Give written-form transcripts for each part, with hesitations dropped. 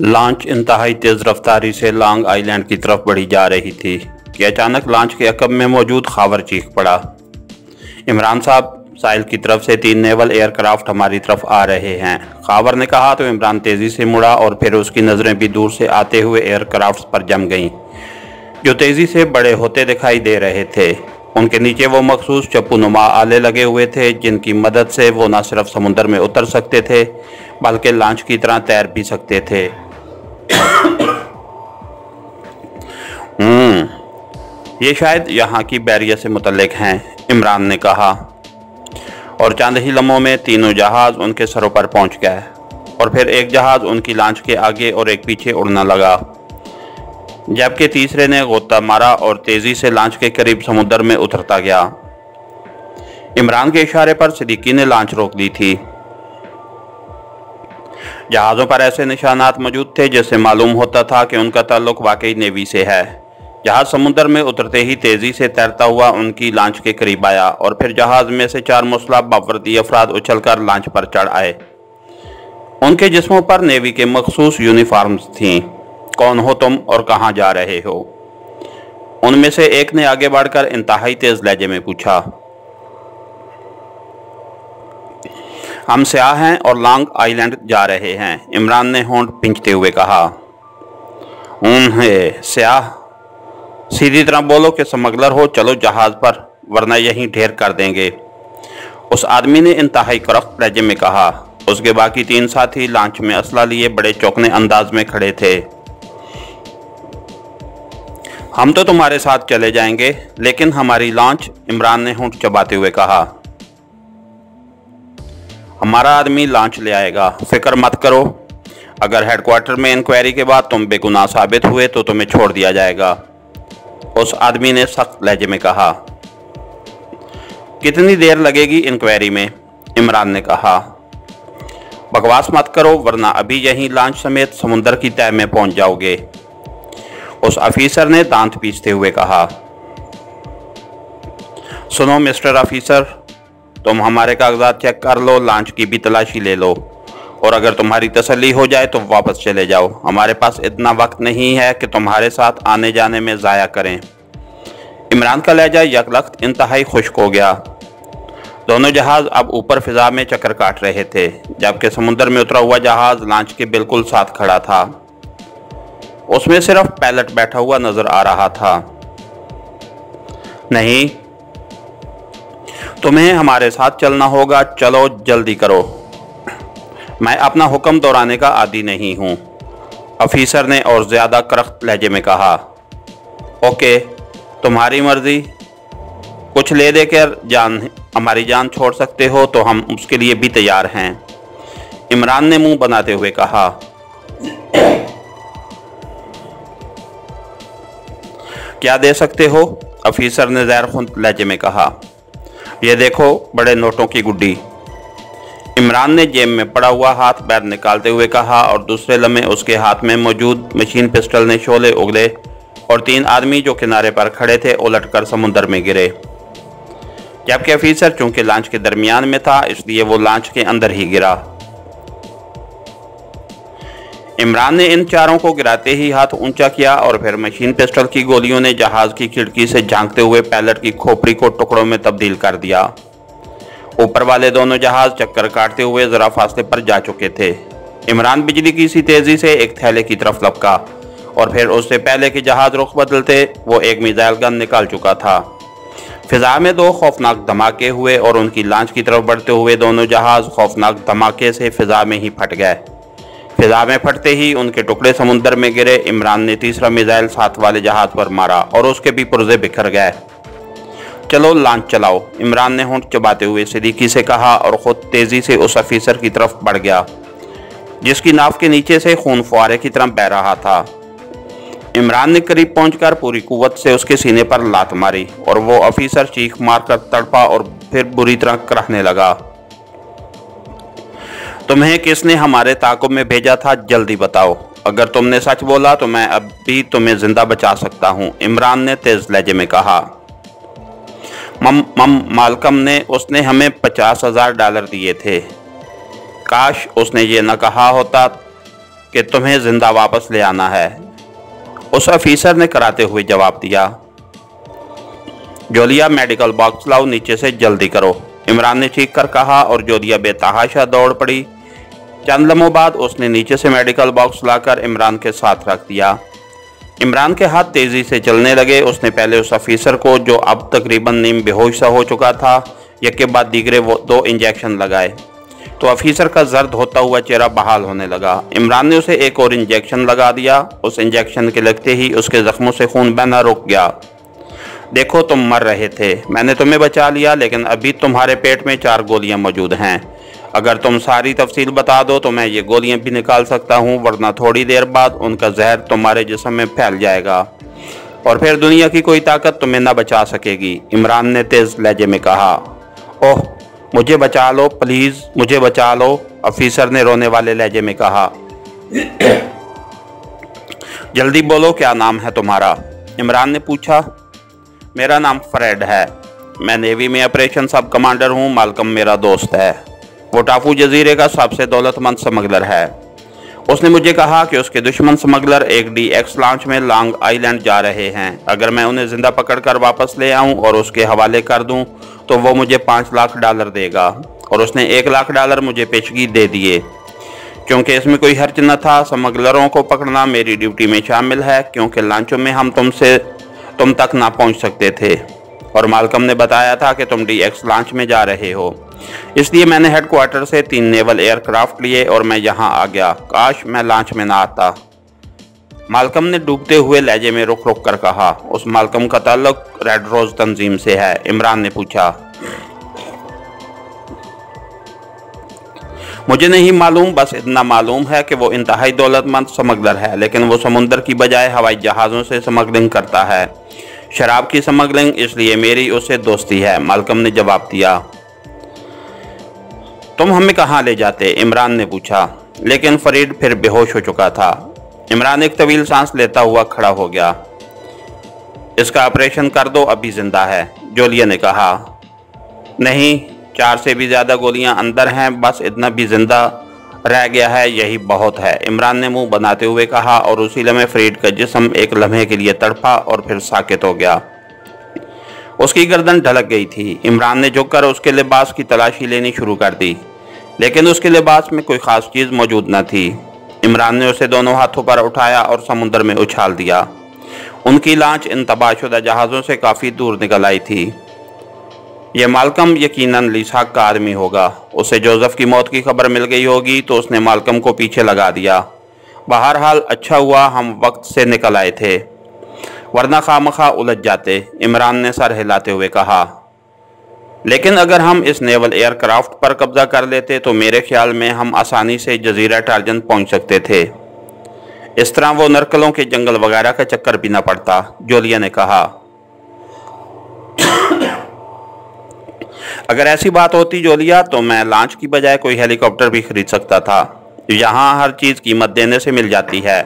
Launch इंतहाई तेज़ रफ्तारी से लॉन्ग आइलैंड की तरफ बढ़ी जा रही थी कि अचानक लॉन्च के अकब में मौजूद खावर चीख पड़ा। इमरान साहब, साहिल की तरफ से 3 नेवल एयरक्राफ्ट हमारी तरफ आ रहे हैं। खावर ने कहा तो इमरान तेज़ी से मुड़ा और फिर उसकी नज़रें भी दूर से आते हुए एयरक्राफ्ट पर जम गईं, जो तेज़ी से बड़े होते दिखाई दे रहे थे। उनके नीचे वो मखसूस चप्पू-नुमा आले लगे हुए थे, जिनकी मदद से वो न सिर्फ समुद्र में उतर सकते थे बल्कि लॉन्च की तरह तैर भी सकते थे। ये शायद यहाँ की बैरियर से मुतल्लिक हैं, इमरान ने कहा, और चंद ही लम्हों में तीनों जहाज़ उनके सरों पर पहुँच गए और फिर एक जहाज़ उनकी लॉन्च के आगे और एक पीछे उड़ना लगा, जबकि तीसरे ने गोता मारा और तेज़ी से लॉन्च के करीब समुद्र में उतरता गया। इमरान के इशारे पर सिद्दीकी ने लॉन्च रोक दी थी। जहाज़ों पर ऐसे निशानात मौजूद थे जिससे मालूम होता था कि उनका ताल्लुक वाकई नेवी से है। जहाज़ समुद्र में उतरते ही तेज़ी से तैरता हुआ उनकी लॉन्च के करीब आया और फिर जहाज़ में से 4 मुसल्लह बावर्दी अफराद उछलकर लॉन्च पर चढ़ आए। उनके जिस्मों पर नेवी के मखसूस यूनिफॉर्म्स थीं। कौन हो तुम और कहाँ जा रहे हो? उनमें से एक ने आगे बढ़कर इंतहाई तेज़ लहजे में पूछा। हम स्याह हैं और लॉन्ग आइलैंड जा रहे हैं, इमरान ने होंठ पिंचते हुए कहा। स्याह? सीधी तरह बोलो कि स्मगलर हो, चलो जहाज़ पर, वरना यहीं ढेर कर देंगे, उस आदमी ने इंतहाई करख्त लहजे में कहा। उसके बाकी 3 साथी लॉन्च में असला लिए बड़े चौंकने अंदाज में खड़े थे। हम तो तुम्हारे साथ चले जाएंगे, लेकिन हमारी लॉन्च, इमरान ने होंठ चबाते हुए कहा। हमारा आदमी लॉन्च ले आएगा, फिक्र मत करो। अगर हेडक्वार्टर में इंक्वायरी के बाद तुम बेगुनाह साबित हुए तो तुम्हें छोड़ दिया जाएगा, उस आदमी ने सख्त लहजे में कहा। कितनी देर लगेगी इंक्वायरी में? इमरान ने कहा। बकवास मत करो, वरना अभी यहीं लॉन्च समेत समुद्र की तह में पहुंच जाओगे, उस ऑफिसर ने दांत पीसते हुए कहा। सुनो मिस्टर ऑफिसर, तुम हमारे कागजात चेक कर लो, लॉन्च की भी तलाशी ले लो, और अगर तुम्हारी तसल्ली हो जाए तो वापस चले जाओ। हमारे पास इतना वक्त नहीं है कि तुम्हारे साथ आने जाने में ज़ाया करें। इमरान का लहजा यकलख्त इंतहाई खुश्क हो गया। दोनों जहाज़ अब ऊपर फिजा में चक्कर काट रहे थे, जबकि समुद्र में उतरा हुआ जहाज़ लॉन्च के बिल्कुल साथ खड़ा था। उसमें सिर्फ पायलट बैठा हुआ नजर आ रहा था। नहीं, तुम्हें हमारे साथ चलना होगा, चलो जल्दी करो। मैं अपना हुक्म दोहराने का आदी नहीं हूँ, ऑफिसर ने और ज़्यादा करख्त लहजे में कहा। ओके, तुम्हारी मर्जी। कुछ ले देकर हमारी जान छोड़ सकते हो तो हम उसके लिए भी तैयार हैं, इमरान ने मुंह बनाते हुए कहा। क्या दे सकते हो? ऑफिसर ने ज़हरखुंद लहजे में कहा। ये देखो, बड़े नोटों की गुड्डी, इमरान ने जेब में पड़ा हुआ हाथ बाहर निकालते हुए कहा, और दूसरे लम्हे उसके हाथ में मौजूद मशीन पिस्टल ने शोले उगले और 3 आदमी जो किनारे पर खड़े थे उलटकर समुद्र में गिरे, जबकि ऑफिसर चूंकि लॉन्च के दरमियान में था इसलिए वो लॉन्च के अंदर ही गिरा। इमरान ने इन चारों को गिराते ही हाथ ऊंचा किया और फिर मशीन पिस्टल की गोलियों ने जहाज़ की खिड़की से झांकते हुए पायलट की खोपड़ी को टुकड़ों में तब्दील कर दिया। ऊपर वाले दोनों जहाज़ चक्कर काटते हुए ज़रा फासले पर जा चुके थे। इमरान बिजली की सी तेज़ी से एक थैले की तरफ लपका और फिर उससे पहले कि जहाज़ रुख बदलते वो एक मिसाइल गन निकाल चुका था। फिजा में 2 खौफनाक धमाके हुए और उनकी लॉन्च की तरफ बढ़ते हुए दोनों जहाज़ खौफनाक धमाके से फिजा में ही फट गए। फिजा में फटते ही उनके टुकड़े समुद्र में गिरे। इमरान ने तीसरा मिसाइल साथ वाले जहाज़ पर मारा और उसके भी पुर्जे बिखर गए। चलो लॉन्च चलाओ, इमरान ने होंठ चबाते हुए सिद्दीकी से कहा और ख़ुद तेज़ी से उस ऑफिसर की तरफ बढ़ गया जिसकी नाव के नीचे से खून फुआरे की तरह बह रहा था। इमरान ने करीब पहुंचकर पूरी कुव्वत से उसके सीने पर लात मारी और वो ऑफिसर चीख मारकर तड़पा और फिर बुरी तरह कराहने लगा। तुम्हें किसने हमारे ताक़ुब में भेजा था, जल्दी बताओ। अगर तुमने सच बोला तो मैं अभी तुम्हें जिंदा बचा सकता हूँ, इमरान ने तेज लहजे में कहा। मालकम ने, उसने हमें $50,000 दिए थे। काश उसने ये न कहा होता कि तुम्हें जिंदा वापस ले आना है, उस अफीसर ने कराते हुए जवाब दिया। जोलिया, मेडिकल बॉक्स लाओ, नीचे से जल्दी करो, इमरान ने चीख कर कहा और जोलिया बेतहाशा दौड़ पड़ी। चंद लम्हों बाद उसने नीचे से मेडिकल बॉक्स लाकर इमरान के साथ रख दिया। इमरान के हाथ तेजी से चलने लगे। उसने पहले उस अफीसर को, जो अब तकरीबन नीम बेहोश सा हो चुका था, एक के बाद दीगरे वो 2 इंजेक्शन लगाए तो अफीसर का जर्द होता हुआ चेहरा बहाल होने लगा। इमरान ने उसे एक और इंजेक्शन लगा दिया। उस इंजेक्शन के लगते ही उसके जख्मों से खून बहना रुक गया। देखो, तुम मर रहे थे, मैंने तुम्हें बचा लिया, लेकिन अभी तुम्हारे पेट में 4 गोलियां मौजूद हैं। अगर तुम सारी तफसील बता दो तो मैं ये गोलियां भी निकाल सकता हूँ, वरना थोड़ी देर बाद उनका जहर तुम्हारे जिस्म में फैल जाएगा और फिर दुनिया की कोई ताकत तुम्हें न बचा सकेगी, इमरान ने तेज लहजे में कहा। ओह, मुझे बचा लो प्लीज़, मुझे बचा लो, अफीसर ने रोने वाले लहजे में कहा। जल्दी बोलो, क्या नाम है तुम्हारा, इमरान ने पूछा। मेरा नाम फ्रेड है, मैं नेवी में ऑपरेशन सब कमांडर हूँ। मालकम मेरा दोस्त है, वो टापू जजीरे का सबसे दौलतमंद स्मगलर है। उसने मुझे कहा कि उसके दुश्मन स्मगलर एक DX लॉन्च में लॉन्ग आइलैंड जा रहे हैं। अगर मैं उन्हें जिंदा पकड़कर वापस ले आऊं और उसके हवाले कर दूं तो वो मुझे $5 लाख देगा, और उसने $1 लाख मुझे पेशगी दे दिए। क्योंकि इसमें कोई हर्ज न था, स्मगलरों को पकड़ना मेरी ड्यूटी में शामिल है, क्योंकि लॉन्चों में हम तुम तक ना पहुंच सकते थे, और मालकम ने बताया था कि तुम DX लॉन्च में जा रहे हो। इसलिए मैंने हेडक्वार्टर से 3 नेवल एयरक्राफ्ट लिए और मैं यहाँ आ गया। काश मैं लॉन्च में ना आता, मालकम ने डूबते हुए लहजे में रुक रुक कर कहा। उस मालकम का ताल्लुक रेड रोज तंजीम से है, इमरान ने पूछा। मुझे नहीं मालूम, बस इतना मालूम है कि वो इंतहाई दौलतमंद स्मगलर है, लेकिन वो समुंदर की बजाय हवाई जहाज़ों से स्मगलिंग करता है, शराब की स्मगलिंग, इसलिए मेरी उससे दोस्ती है, मालकम ने जवाब दिया। तुम हमें कहाँ ले जाते, इमरान ने पूछा, लेकिन फरीद फिर बेहोश हो चुका था। इमरान एक तवील सांस लेता हुआ खड़ा हो गया। इसका ऑपरेशन कर दो, अभी जिंदा है, जोलिया ने कहा। नहीं, 4 से भी ज़्यादा गोलियां अंदर हैं, बस इतना भी जिंदा रह गया है, यही बहुत है, इमरान ने मुंह बनाते हुए कहा, और उसी लम्हे फरीद का जिस्म एक लम्हे के लिए तड़पा और फिर साकित हो गया। उसकी गर्दन ढलक गई थी। इमरान ने झुककर उसके लिबास की तलाशी लेनी शुरू कर दी, लेकिन उसके लिबास में कोई ख़ास चीज़ मौजूद न थी। इमरान ने उसे दोनों हाथों पर उठाया और समुद्र में उछाल दिया। उनकी लांच इन तबाहशुदा जहाज़ों से काफ़ी दूर निकल आई थी। यह मालकम यकीनन लीसाक का आदमी होगा। उसे जोसेफ की मौत की खबर मिल गई होगी तो उसने मालकम को पीछे लगा दिया। बहरहाल अच्छा हुआ हम वक्त से निकल आए थे, वरना खामखा उलझ जाते, इमरान ने सर हिलाते हुए कहा। लेकिन अगर हम इस नेवल एयरक्राफ्ट पर कब्जा कर लेते तो मेरे ख्याल में हम आसानी से जजीरा टार्जन पहुंच सकते थे। इस तरह वो नरकलों के जंगल वगैरह का चक्कर भी न पड़ता, जोलिया ने कहा। अगर ऐसी बात होती जोलिया, तो मैं लॉन्च की बजाय कोई हेलीकॉप्टर भी खरीद सकता था। यहाँ हर चीज़ कीमत देने से मिल जाती है,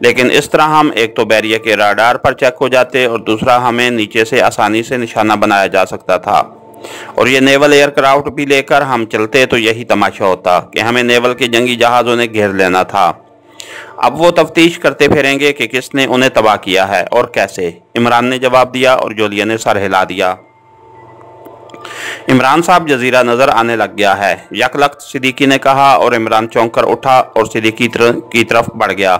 लेकिन इस तरह हम एक तो बैरियर के राडार पर चेक हो जाते और दूसरा हमें नीचे से आसानी से निशाना बनाया जा सकता था। और ये नेवल एयरक्राफ्ट भी लेकर हम चलते तो यही तमाशा होता कि हमें नेवल के जंगी जहाज़ों ने घेर लेना था। अब वो तफ्तीश करते फिरेंगे कि किसने उन्हें तबाह किया है और कैसे, इमरान ने जवाब दिया और जोलिया ने सर हिला दिया। इमरान साहब, जजीरा नजर आने लग गया है, यकलख्त सिद्दीकी ने कहा, और इमरान चौंक कर उठा और सिद्दीकी की तरफ बढ़ गया।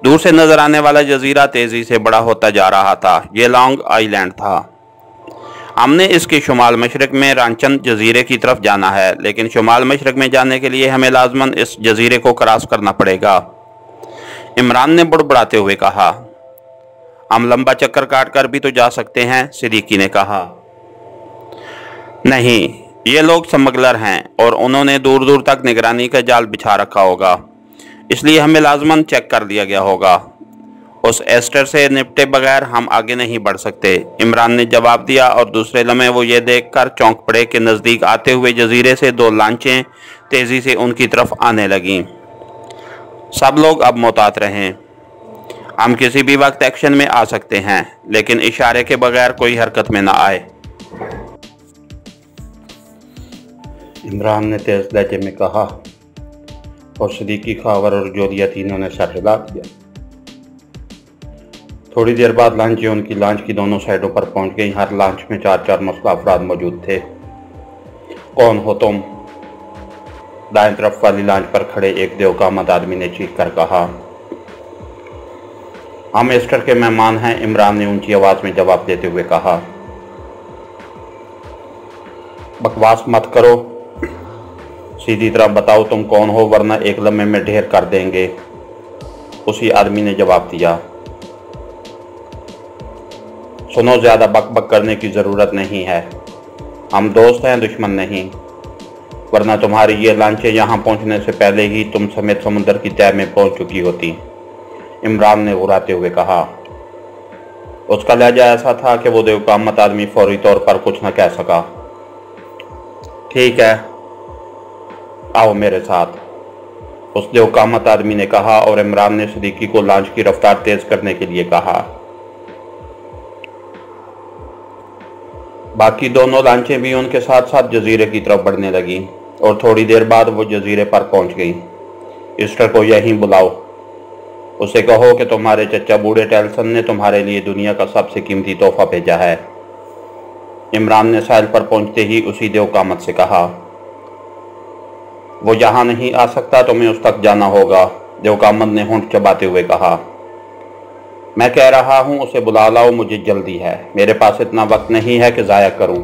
दूर से नजर आने वाला जजीरा तेजी से बड़ा होता जा रहा था। ये लॉन्ग आइलैंड था। हमने इसके शुमाल मशरक में रांचन जजीरे की तरफ जाना है, लेकिन शुमाल मशरक में जाने के लिए हमें लाजमन इस जजीरे को क्रॉस करना पड़ेगा, इमरान ने बुड़बुड़ाते हुए कहा। हम लंबा चक्कर काट कर भी तो जा सकते हैं, सिद्दीकी ने कहा। नहीं, ये लोग स्मगलर हैं और उन्होंने दूर दूर तक निगरानी का जाल बिछा रखा होगा, इसलिए हमें लाजमन चेक कर लिया गया होगा। उस एस्टर से निपटे बगैर हम आगे नहीं बढ़ सकते, इमरान ने जवाब दिया, और दूसरे लम्हे वो ये देखकर चौंक पड़े कि नज़दीक आते हुए जजीरे से 2 लांचें तेज़ी से उनकी तरफ आने लगीं। सब लोग अब मोहतात रहें, हम किसी भी वक्त एक्शन में आ सकते हैं, लेकिन इशारे के बगैर कोई हरकत में ना आए, इमरान ने तेज लहजे में कहा। और सिद्दीकी खावर और जोलिया तीनों ने सर हिला दिया। थोड़ी देर बाद लांचें उनकी लांच की दोनों साइडों पर पहुंच गई। हर लांच में 4-4 मुस्लिम अफराद मौजूद थे। कौन हो तुम? दाएं तरफ वाली लांच पर खड़े एक देवकामत आदमी ने चीख कर कहा। हम ईस्टर के मेहमान हैं, इमरान ने ऊंची आवाज में जवाब देते हुए कहा। बकवास मत करो, सीधी तरह बताओ तुम कौन हो, वरना एक लम्हे में ढेर कर देंगे, उसी आदमी ने जवाब दिया। सुनो, ज्यादा बक करने की जरूरत नहीं है, हम दोस्त हैं, दुश्मन नहीं, वरना तुम्हारी ये लांचें यहाँ पहुँचने से पहले ही तुम समेत समुद्र की तह में पहुँच चुकी होती, इमरान ने घुराते हुए कहा। उसका लहजा ऐसा था कि वो देवकामत आदमी फौरी तौर पर कुछ न कह सका। ठीक है, आओ मेरे साथ, उस देवकामत आदमी ने कहा और इमरान ने सिद्दीकी को लांच की रफ्तार तेज करने के लिए कहा। बाकी दोनों लांचें भी उनके साथ साथ जजीरे की तरफ बढ़ने लगी और थोड़ी देर बाद वो जजीरे पर पहुंच गई। ईस्टर को यहीं बुलाओ, उसे कहो कि तुम्हारे चचा बूढ़े टेल्सन ने तुम्हारे लिए दुनिया का सबसे कीमती तोहफा भेजा है, इमरान ने साहिल पर पहुंचते ही उसी देवकामत से कहा। वो यहाँ नहीं आ सकता, तुम्हें उस तक जाना होगा, देवकामत ने होंठ चबाते हुए कहा। मैं कह रहा हूँ उसे बुला लाओ, मुझे जल्दी है, मेरे पास इतना वक्त नहीं है कि ज़ाया करूँ,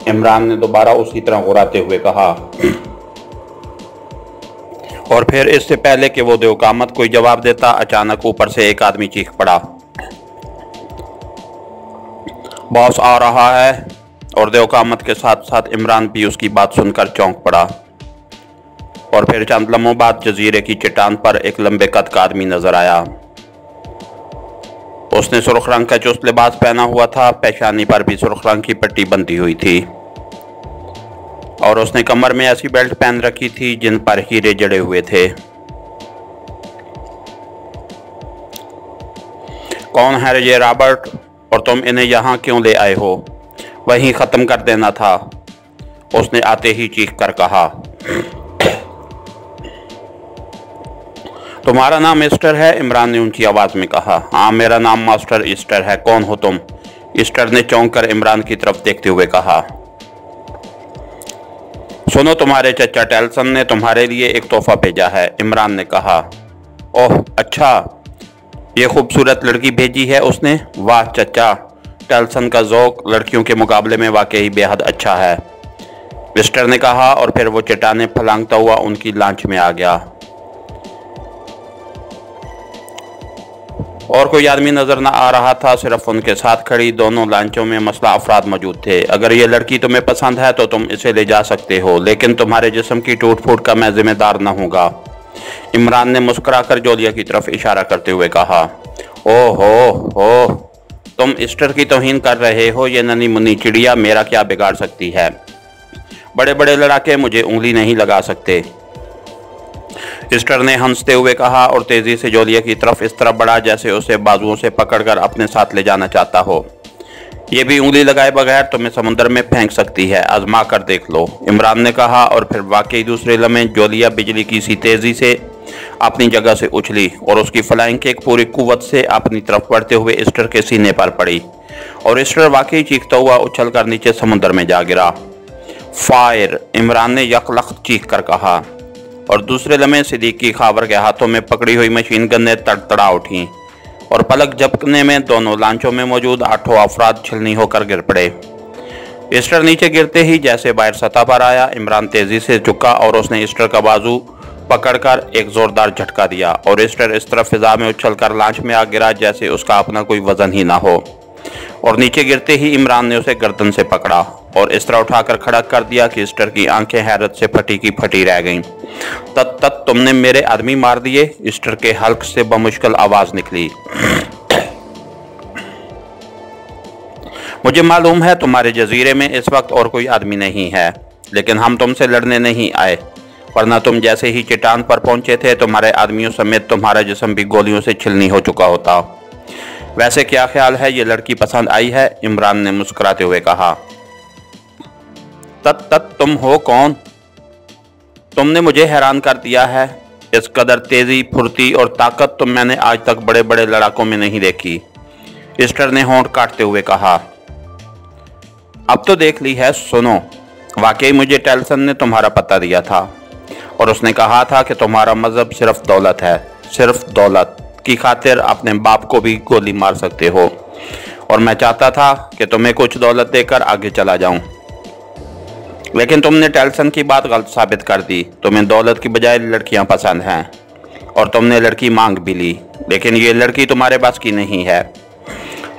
इमरान ने दोबारा उसी तरह घुराते हुए कहा। और फिर इससे पहले कि वो देवकामत कोई जवाब देता, अचानक ऊपर से एक आदमी चीख पड़ा, बॉस आ रहा है। और देवकामत के साथ साथ इमरान भी उसकी बात सुनकर चौंक पड़ा। और फिर चंद लम्हों बाद जजीरे की चट्टान पर एक लंबे कद का आदमी नजर आया। उसने सुर्ख रंग का चुस्त लिबास पहना हुआ था, पेशानी पर भी सुर्ख रंग की पट्टी बंधी हुई थी और उसने कमर में ऐसी बेल्ट पहन रखी थी जिन पर हीरे जड़े हुए थे। कौन है ये रॉबर्ट, और तुम इन्हें यहाँ क्यों ले आए हो? वहीं ख़त्म कर देना था, उसने आते ही चीख कर कहा। तुम्हारा नाम ईस्टर है, इमरान ने ऊंची आवाज़ में कहा। हाँ, मेरा नाम मास्टर ईस्टर है। कौन हो तुम? ईस्टर ने चौंक कर इमरान की तरफ देखते हुए कहा। सुनो, तुम्हारे चचा टेल्सन ने तुम्हारे लिए एक तोहफा भेजा है, इमरान ने कहा। ओह अच्छा, ये खूबसूरत लड़की भेजी है उसने? वाह चचा, टेल्सन का ज़ौक लड़कियों के मुकाबले में वाकई बेहद अच्छा है, ईस्टर ने कहा और फिर वो चट्टानें फलांगता हुआ उनकी लांच में आ गया। और कोई आदमी नजर न आ रहा था, सिर्फ उनके साथ खड़ी दोनों लांचों में मसला अफराद मौजूद थे। अगर ये लड़की तुम्हें पसंद है तो तुम इसे ले जा सकते हो, लेकिन तुम्हारे जिस्म की टूट फूट का मैं जिम्मेदार न हूँगा, इमरान ने मुस्कुराकर जोलिया की तरफ इशारा करते हुए कहा। ओह, तुम ईस्टर की तौहीन कर रहे हो, ये नन्ही मुन्नी चिड़िया मेरा क्या बिगाड़ सकती है? बड़े बड़े लड़ाके मुझे उंगली नहीं लगा सकते, ईस्टर ने हंसते हुए कहा और तेजी से जोलिया की तरफ इस तरह बढ़ा जैसे उसे बाजुओं से पकड़कर अपने साथ ले जाना चाहता हो। ये भी उंगली लगाए बगैर तुम्हें समुद्र में फेंक सकती है, आजमा कर देख लो, इमरान ने कहा और फिर वाकई दूसरे लम्हे जोलिया बिजली की सी तेजी से अपनी जगह से उछली और उसकी फ्लाइंग किक पूरी कुव्वत से अपनी तरफ बढ़ते हुए ईस्टर के सीने पर पड़ी और ईस्टर वाकई चीखता हुआ उछल कर नीचे समुद्र में जा गिरा। फायर, इमरान ने यकलख्त चीख कर कहा और दूसरे लम्हे सिद्दीकी खावर के हाथों में पकड़ी हुई मशीन गन्नें तड़तड़ा उठी और पलक झपकने में दोनों लांचों में मौजूद 8 अफराद छिलनी होकर गिर पड़े। ईस्टर नीचे गिरते ही जैसे बाहर सतह पर आया, इमरान तेजी से झुका और उसने ईस्टर का बाजू पकड़कर एक जोरदार झटका दिया और ईस्टर इस तरफ फिजा में उछलकर लांच में आ गिरा जैसे उसका अपना कोई वजन ही ना हो और नीचे गिरते ही इमरान ने उसे गर्दन से पकड़ा और इस तरह उठाकर खड़ा कर दिया कि ईस्टर की आंखें हैरत से फटी की फटी रह गईं। तत तुमने मेरे आदमी मार दिए, ईस्टर के हल्क से बमुश्किल आवाज निकली। मुझे मालूम है तुम्हारे जजीरे में इस वक्त और कोई आदमी नहीं है, लेकिन हम तुमसे लड़ने नहीं आए, वरना तुम जैसे ही चट्टान पर पहुंचे थे तुम्हारे आदमियों समेत तुम्हारा जिस्म भी गोलियों से छिलनी हो चुका होता। वैसे क्या ख्याल है, ये लड़की पसंद आई है? इमरान ने मुस्कुराते हुए कहा। तत तुम हो कौन? तुमने मुझे हैरान कर दिया है। इस कदर तेजी, फुर्ती और ताकत तो मैंने आज तक बड़े बड़े लड़ाकों में नहीं देखी, ईस्टर ने होंठ काटते हुए कहा। अब तो देख ली है। सुनो, वाकई मुझे टेल्सन ने तुम्हारा पता दिया था और उसने कहा था कि तुम्हारा मजहब सिर्फ दौलत है। सिर्फ दौलत की खातिर अपने बाप को भी गोली मार सकते हो, और मैं चाहता था कि तुम्हें कुछ दौलत देकर आगे चला जाऊं, लेकिन तुमने टेल्सन की बात गलत साबित कर दी। तुम्हें दौलत की बजाय लड़कियां पसंद हैं और तुमने लड़की मांग भी ली, लेकिन ये लड़की तुम्हारे बस की नहीं है।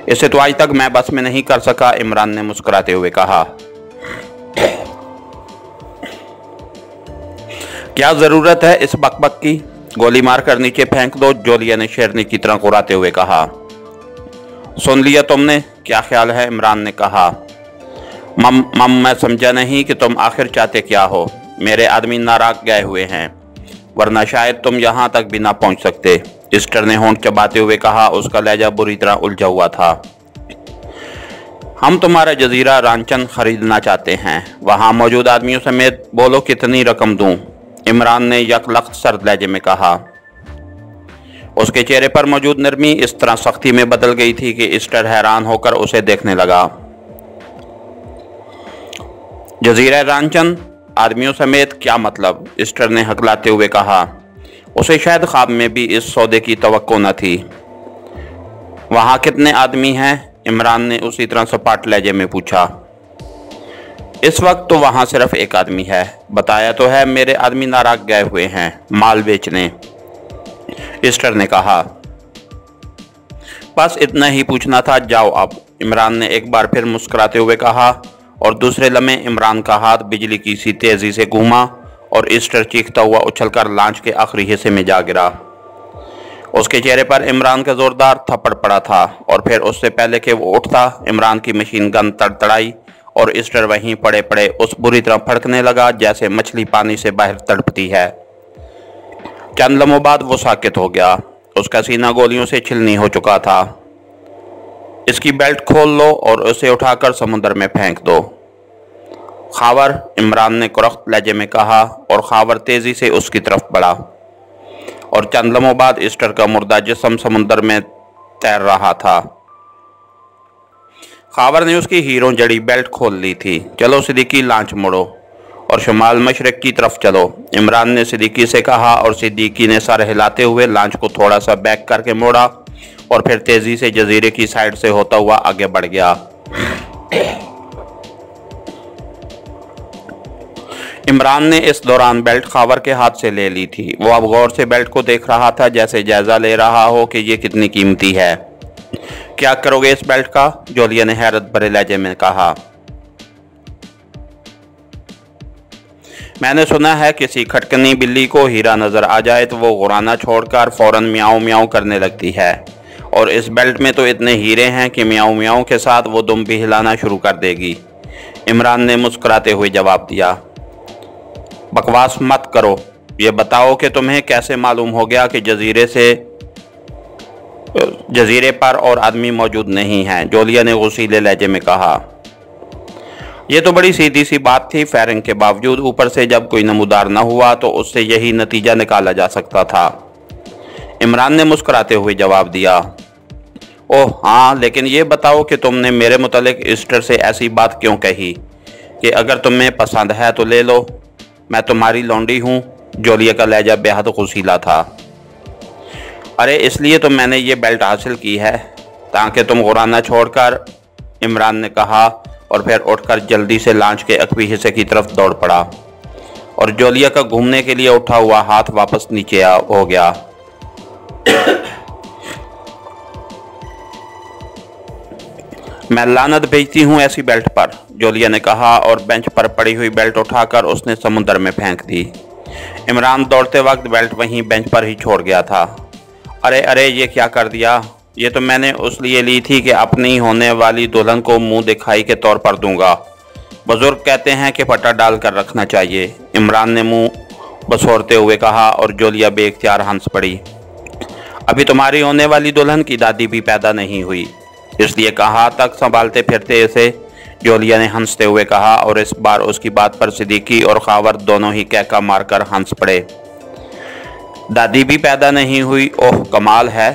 इसे तो आज तक मैं बस में नहीं कर सका, इमरान ने मुस्कुराते हुए कहा। क्या जरूरत है इस बकबक की? गोली मारकर नीचे फेंक दो, जोलिया ने शेरनी की तरह कुराते हुए कहा। सुन लिया तुमने? क्या ख्याल है? इमरान ने कहा। मम मैं समझा नहीं कि तुम आखिर चाहते क्या हो। मेरे आदमी नाराज गए हुए हैं, वरना शायद तुम यहाँ तक भी ना पहुँच सकते, ईस्टर ने होंठ चबाते हुए कहा। उसका लहजा बुरी तरह उलझा हुआ था। हम तुम्हारा जजीरा रांचन खरीदना चाहते हैं, वहाँ मौजूद आदमियों समेत। बोलो कितनी रकम दूं? इमरान ने यकलख्त सर्द लहजे में कहा। उसके चेहरे पर मौजूद नरमी इस तरह सख्ती में बदल गई थी कि ईस्टर हैरान होकर उसे देखने लगा। जजीरा रांचन आदमियों समेत क्या मतलब? ईस्टर ने हकलाते हुए कहा। उसे शायद ख्वाब में भी इस सौदे की तवक्को न थी। वहाँ कितने आदमी हैं? इमरान ने उसी तरह सपाट लहजे में पूछा। इस वक्त तो वहाँ सिर्फ एक आदमी है। बताया तो है, मेरे आदमी नाराज गए हुए हैं माल बेचने, ईस्टर ने कहा। बस इतना ही पूछना था, जाओ अब, इमरान ने एक बार फिर मुस्कुराते हुए कहा, और दूसरे लम्हे इमरान का हाथ बिजली की सी तेजी से घूमा और ईस्टर चीखता हुआ उछलकर लॉन्च के आखिरी हिस्से में जा गिरा। उसके चेहरे पर इमरान का जोरदार थप्पड़ पड़ा था, और फिर उससे पहले कि वो उठता, इमरान की मशीन गन तड़तड़ाई और ईस्टर वहीं पड़े पड़े उस बुरी तरह फड़कने लगा जैसे मछली पानी से बाहर तड़पती है। चंद लम्हों बाद वो साकित हो गया। उसका सीना गोलियों से छिलनी हो चुका था। इसकी बेल्ट खोल लो और उसे उठाकर समुद्र में फेंक दो, खावर, इमरान ने कुरख्त लहजे में कहा, और खावर तेजी से उसकी तरफ बढ़ा, और चंद लम्हों बाद ईस्टर का मुर्दा जिस्म समुद्र में तैर रहा था। खावर ने उसकी हीरो जड़ी बेल्ट खोल ली थी। चलो सिद्दीकी, लांच मोड़ो और शुमाल मशरक की तरफ चलो, इमरान ने सिद्दीकी से कहा, और सिद्दीकी ने सर हिलाते हुए लांच को थोड़ा सा बैक करके मोड़ा और फिर तेजी से जजीरे की साइड से होता हुआ आगे बढ़ गया। इमरान ने इस दौरान बेल्ट खावर के हाथ से ले ली थी। वो अब गौर से बेल्ट को देख रहा था, जैसे जायजा ले रहा हो कि ये कितनी कीमती है। क्या करोगे इस बेल्ट का? जोलिया ने हैरत भरे लहजे में कहा। मैंने सुना है किसी खटकनी बिल्ली को हीरा नजर आ जाए तो वो गुराना छोड़कर फौरन म्याऊं म्याऊं करने लगती है, और इस बेल्ट में तो इतने हीरे हैं कि म्याऊं म्याऊं के साथ वो दुम भी हिलाना शुरू कर देगी, इमरान ने मुस्कुराते हुए जवाब दिया। बकवास मत करो, ये बताओ कि तुम्हें कैसे मालूम हो गया कि जजीरे पर और आदमी मौजूद नहीं हैं? जोलिया ने गुस्सीले लहजे में कहा। ये तो बड़ी सीधी सी बात थी, फायरिंग के बावजूद। ऊपर से जब कोई नमूदार न हुआ तो उससे यही नतीजा निकाला जा सकता था, इमरान ने मुस्कुराते हुए जवाब दिया। ओह हाँ, लेकिन ये बताओ कि तुमने मेरे मुतालिक ईस्टर से ऐसी बात क्यों कही कि अगर तुम्हें पसंद है तो ले लो, मैं तुम्हारी लौंडी हूँ? जोलिया का लहजा बेहद गुस्सीला था। अरे इसलिए तो मैंने ये बेल्ट हासिल की है ताकि तुम गुराना छोड़कर, इमरान ने कहा, और फिर उठकर जल्दी से लांच के अकवी हिस्से की तरफ दौड़ पड़ा, और जोलिया का घूमने के लिए उठा हुआ हाथ वापस नीचे हो गया। मैं लानत भेजती हूँ ऐसी बेल्ट पर, जोलिया ने कहा, और बेंच पर पड़ी हुई बेल्ट उठाकर उसने समुद्र में फेंक दी। इमरान दौड़ते वक्त बेल्ट वहीं बेंच पर ही छोड़ गया था। अरे अरे, ये क्या कर दिया? ये तो मैंने उस लिए ली थी कि अपनी होने वाली दुल्हन को मुंह दिखाई के तौर पर दूंगा। बुजुर्ग कहते हैं कि पट्टा डाल कर रखना चाहिए, इमरान ने मुंह बसोरते हुए कहा, और जोलिया बेख्तियार हंस पड़ी। अभी तुम्हारी होने वाली दुल्हन की दादी भी पैदा नहीं हुई, इसलिए कहा तक संभालते फिरते इसे जोलिया ने हंसते हुए कहा और इस बार उसकी बात पर सिद्दीकी और खावर दोनों ही कहका मारकर हंस पड़े। दादी भी पैदा नहीं हुई, ओह कमाल है,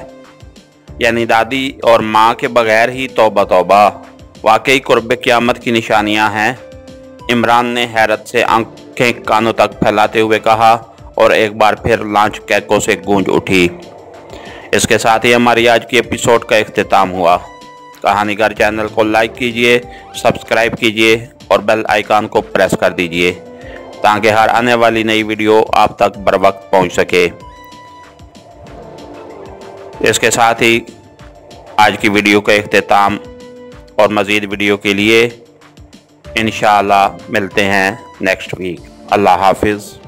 यानी दादी और माँ के बगैर ही तौबा तौबा, वाकई कुर्ब क़यामत की निशानियाँ हैं। इमरान ने हैरत से आंखें कानों तक फैलाते हुए कहा और एक बार फिर लांच कैकों से गूंज उठी। इसके साथ ही हमारी आज की एपिसोड का इख्तिताम हुआ। कहानीगर चैनल को लाइक कीजिए, सब्सक्राइब कीजिए और बेल आइकन को प्रेस कर दीजिए ताकि हर आने वाली नई वीडियो आप तक बर वक्त पहुँच सके। इसके साथ ही आज की वीडियो का इख्तिताम और मज़ीद वीडियो के लिए इंशाअल्लाह मिलते हैं नेक्स्ट वीक। अल्लाह हाफिज़।